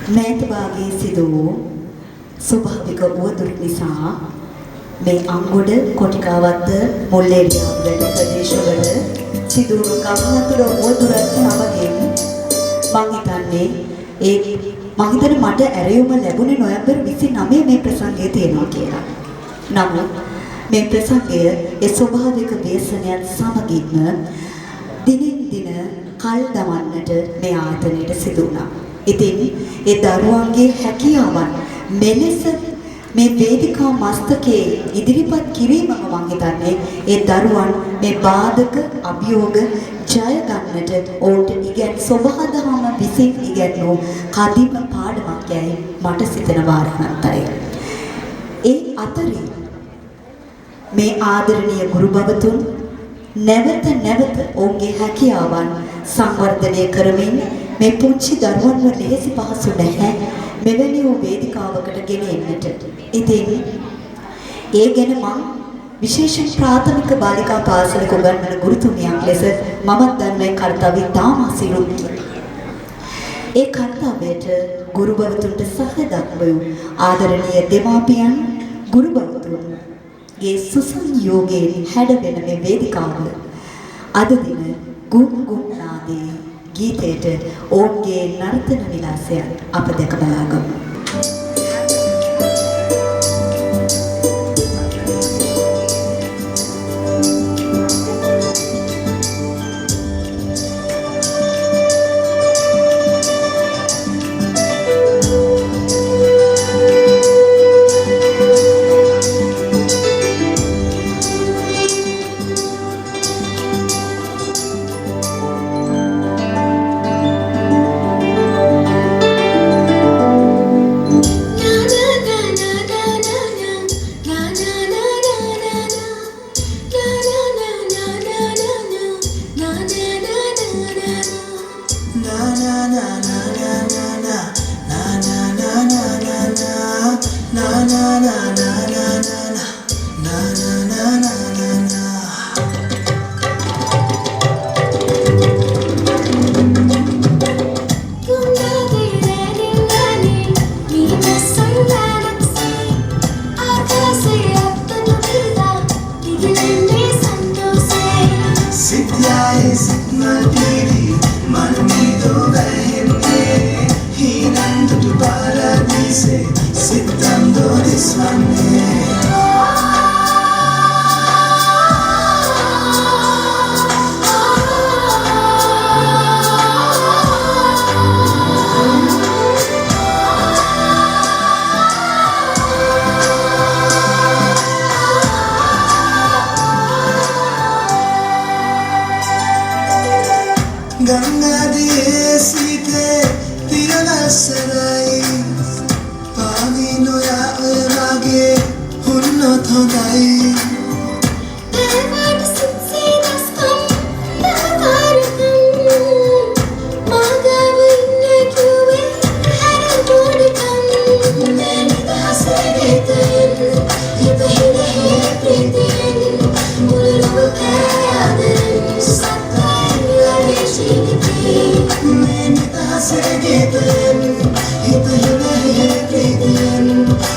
මෑත භාගයේ සිදු වූ ස්වභාවික උවදුරු නිසා මේ අංගොඩ කොටිකාවත්ත මුල්ලේරියාව වැනි ප්‍රදේශවල සිදු වූ ගම්හතුර උවදුරත් සමගින් මම හිතන්නේ මට ඇරයුම ලැබුණේ නොවැම්බර් 29 මේ ප්‍රසංගය තියෙනවා කියලා. නමුත් මේ ප්‍රසංගය ඒ ස්වභාවික ව්‍යසනයත් සමගින්ම දිනින් දින කල් දමන්නට මේ ආයතනයට සිදු වුණා. ඉතින් ඒ දරුවන්ගේ හැකියාවන් මෙලෙස මේ වේදිකා මස්තකයේ ඉදිරිපත් කිරීමම මම හිතන්නේ ඒ දරුවන් මේ බාධක අභියෝග ජය ගන්නට ඕන්ට ඉගෙන සබහාදහම විසින් ඉගෙනු කදිම පාඩමක් යයි මට සිතන වාරණන්තය. ඒ අතරින් මේ ආදරණීය ගුරු බවතුන් නැවත ඔවුන්ගේ හැකියාවන් සංවර්ධනය කරමින් මේ පුංචි දරුවන්ව ලෙහෙසි පහසු නැහැ මෙවැනි වූ වේදිකාවකට ගෙන එන්නට. ඉතින් ඒ ගැන මම විශේෂ ප්‍රාථමික බාලිකා පාසලක උගන්වන ගුරුතුමියක් ලෙස මමත් දන්නේ කර්තව්‍ය තාම අසිරුත්. ඒ කර්තව්‍යයට ගුරු බවතුන්ට සහදක්වූ ආදරණීය දෙමාපියන් ගුරු බවතුන්ගේ සුසංයෝගයෙන් හැඩවෙන මේ වේදිකාව අද දින ගුම් නාදේ ගීතයට ඔවුන්ගේ නර්තන විලාසයන් අප දැක බලා ගමු.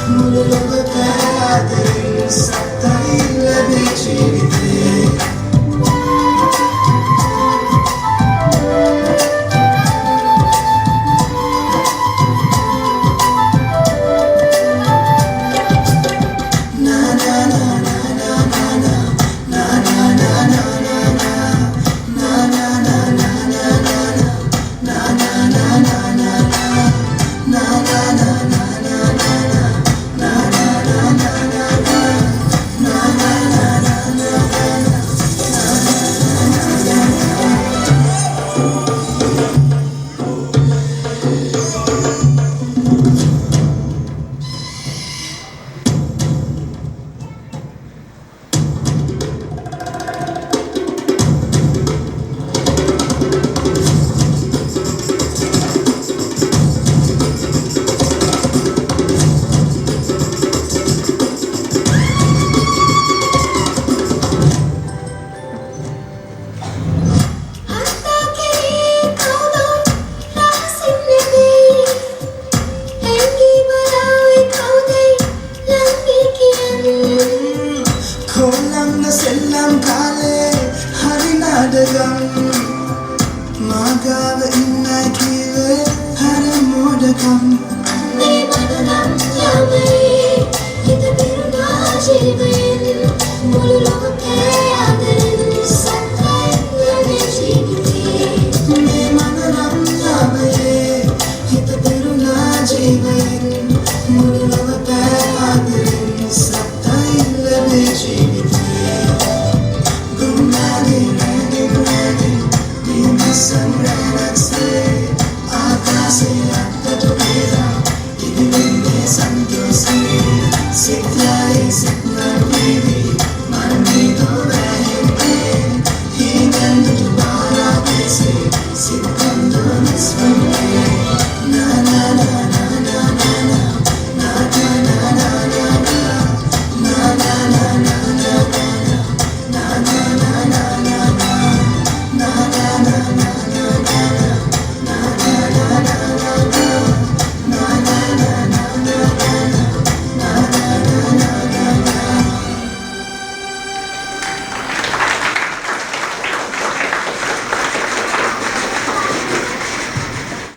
Mulu logo ka, aterin sa tayo. ගම්